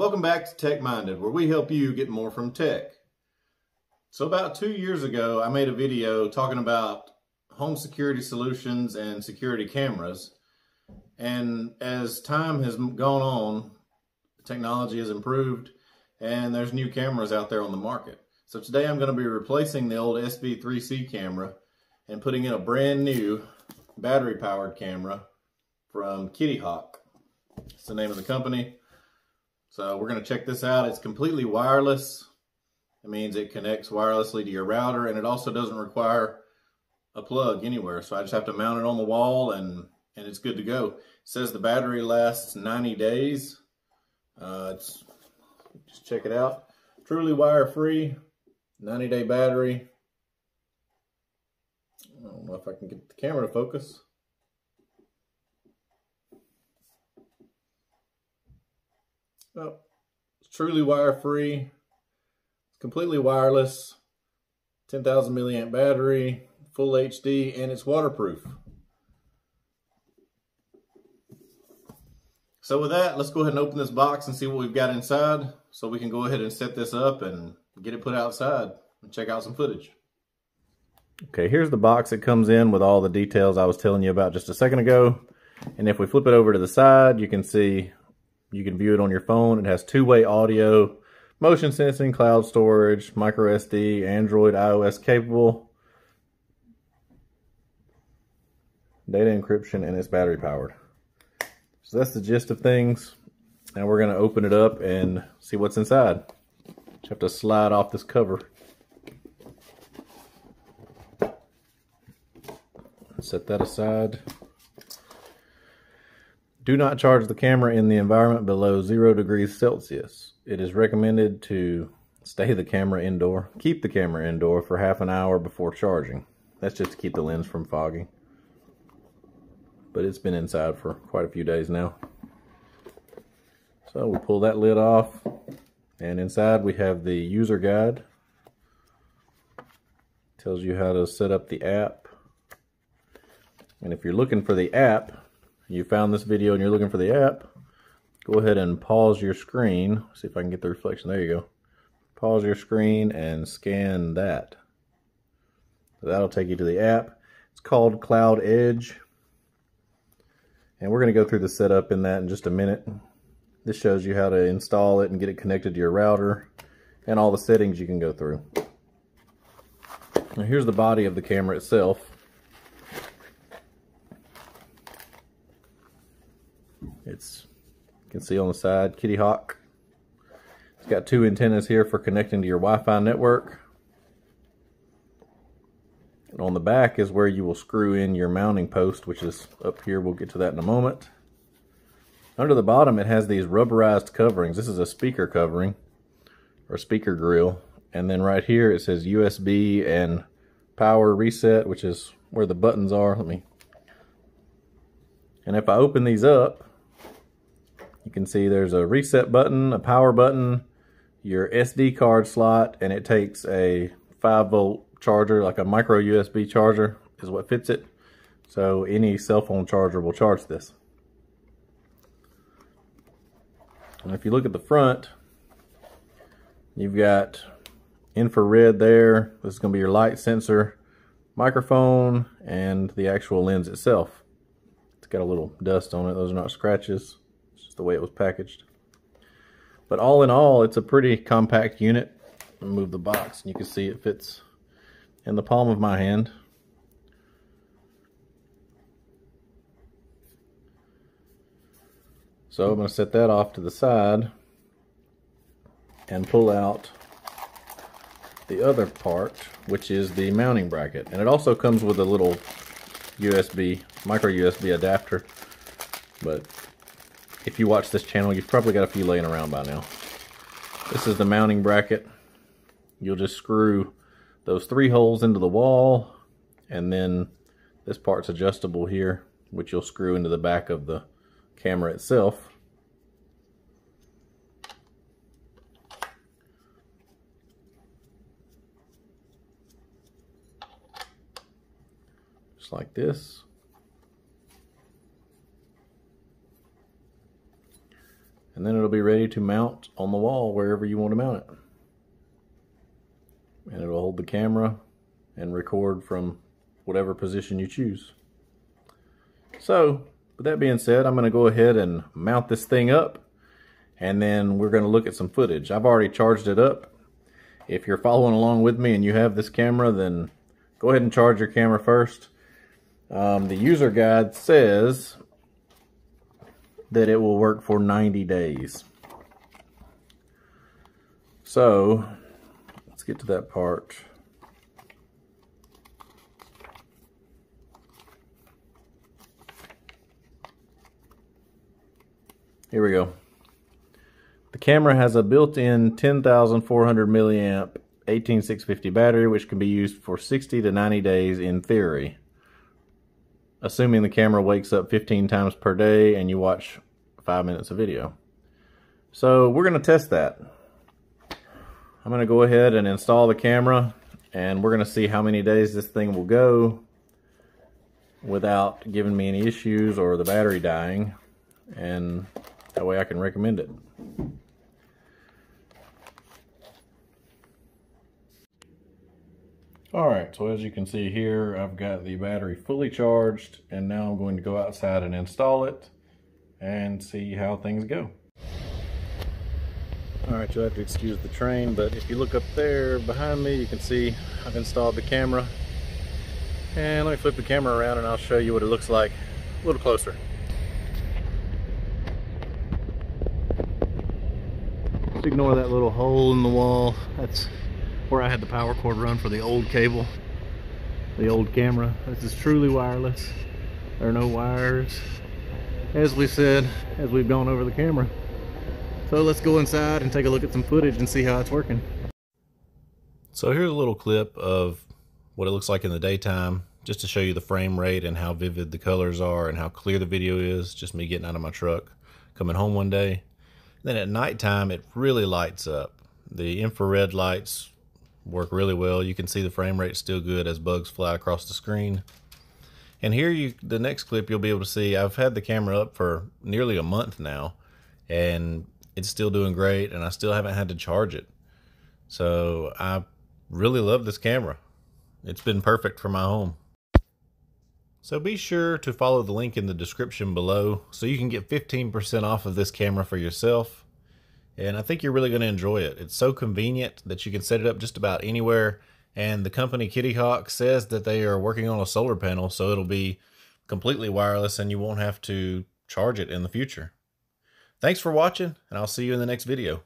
Welcome back to Tech Minded, where we help you get more from tech. So about 2 years ago, I made a video talking about home security solutions and security cameras. And as time has gone on, technology has improved and there's new cameras out there on the market. So today I'm going to be replacing the old SB3C camera and putting in a brand new battery powered camera from Kittyhok. It's the name of the company. So we're going to check this out. It's completely wireless. It means it connects wirelessly to your router, and it also doesn't require a plug anywhere. So I just have to mount it on the wall and it's good to go. It says the battery lasts 90 days. Just check it out. Truly wire-free, 90-day battery. I don't know if I can get the camera to focus. Oh, it's truly wire-free. It's completely wireless. 10,000 milliamp battery, full HD, and it's waterproof. So with that, let's go ahead and open this box and see what we've got inside, so we can go ahead and set this up and get it put outside and check out some footage. Okay, here's the box it comes in with all the details I was telling you about just a second ago. And if we flip it over to the side, you can see, you can view it on your phone. It has two-way audio, motion sensing, cloud storage, micro SD, Android, iOS capable, data encryption, and it's battery powered. So that's the gist of things. And we're going to open it up and see what's inside. Just have to slide off this cover. Set that aside. Do not charge the camera in the environment below 0 degrees Celsius. It is recommended to keep the camera indoor for half an hour before charging. That's just to keep the lens from fogging. But it's been inside for quite a few days now. So we pull that lid off, and inside we have the user guide. Tells you how to set up the app. And if you're looking for the app, you found this video and you're looking for the app, go ahead and pause your screen. See if I can get the reflection. There you go. Pause your screen and scan that. So that'll take you to the app. It's called Cloud Edge. And we're going to go through the setup in that in just a minute. This shows you how to install it and get it connected to your router and all the settings you can go through. Now here's the body of the camera itself. You can see on the side, Kittyhok. It's got two antennas here for connecting to your Wi-Fi network. And on the back is where you will screw in your mounting post, which is up here. We'll get to that in a moment. Under the bottom, it has these rubberized coverings. This is a speaker covering, or speaker grill. And then right here, it says USB and power reset, which is where the buttons are. And if I open these up, you can see there's a reset button, a power button, your SD card slot, and it takes a 5-volt charger, like a micro USB charger is what fits it. So any cell phone charger will charge this. And if you look at the front, you've got infrared there. This is going to be your light sensor, microphone, and the actual lens itself. It's got a little dust on it. Those are not scratches. The way it was packaged. But all in all, it's a pretty compact unit. Move the box and you can see it fits in the palm of my hand. So I'm going to set that off to the side and pull out the other part, which is the mounting bracket. And it also comes with a little micro USB adapter. But if you watch this channel, you've probably got a few laying around by now. This is the mounting bracket. You'll just screw those 3 holes into the wall, and then this part's adjustable here, which you'll screw into the back of the camera itself. Just like this. and then it'll be ready to mount on the wall wherever you want to mount it. And it'll hold the camera and record from whatever position you choose. So, with that being said, I'm going to go ahead and mount this thing up, and then we're going to look at some footage. I've already charged it up. If you're following along with me and you have this camera, then go ahead and charge your camera first. The user guide says that it will work for 90 days. So, let's get to that part. Here we go. The camera has a built-in 10,400 milliamp 18650 battery, which can be used for 60 to 90 days in theory, assuming the camera wakes up 15 times per day and you watch 5 minutes of video. So we're going to test that. I'm going to go ahead and install the camera, and we're going to see how many days this thing will go without giving me any issues or the battery dying, and that way I can recommend it. Alright, so as you can see here, I've got the battery fully charged, and now I'm going to go outside and install it and see how things go. Alright, you'll have to excuse the train, but if you look up there behind me, you can see I've installed the camera. And let me flip the camera around and I'll show you what it looks like a little closer. Just ignore that little hole in the wall. That's where I had the power cord run for the old cable, the old camera. This is truly wireless. There are no wires, as we said, as we've gone over the camera. So let's go inside and take a look at some footage and see how it's working. So here's a little clip of what it looks like in the daytime, just to show you the frame rate and how vivid the colors are and how clear the video is. Just me getting out of my truck, coming home one day. Then at nighttime, it really lights up. The infrared lights work really well. You can see the frame rate still good as bugs fly across the screen. And here, the next clip, you'll be able to see I've had the camera up for nearly a month now, and it's still doing great, and I still haven't had to charge it. So I really love this camera. It's been perfect for my home. So be sure to follow the link in the description below so you can get 15% off of this camera for yourself. And I think you're really going to enjoy it. It's so convenient that you can set it up just about anywhere. And the company Kittyhok says that they are working on a solar panel, so it'll be completely wireless and you won't have to charge it in the future. Thanks for watching, and I'll see you in the next video.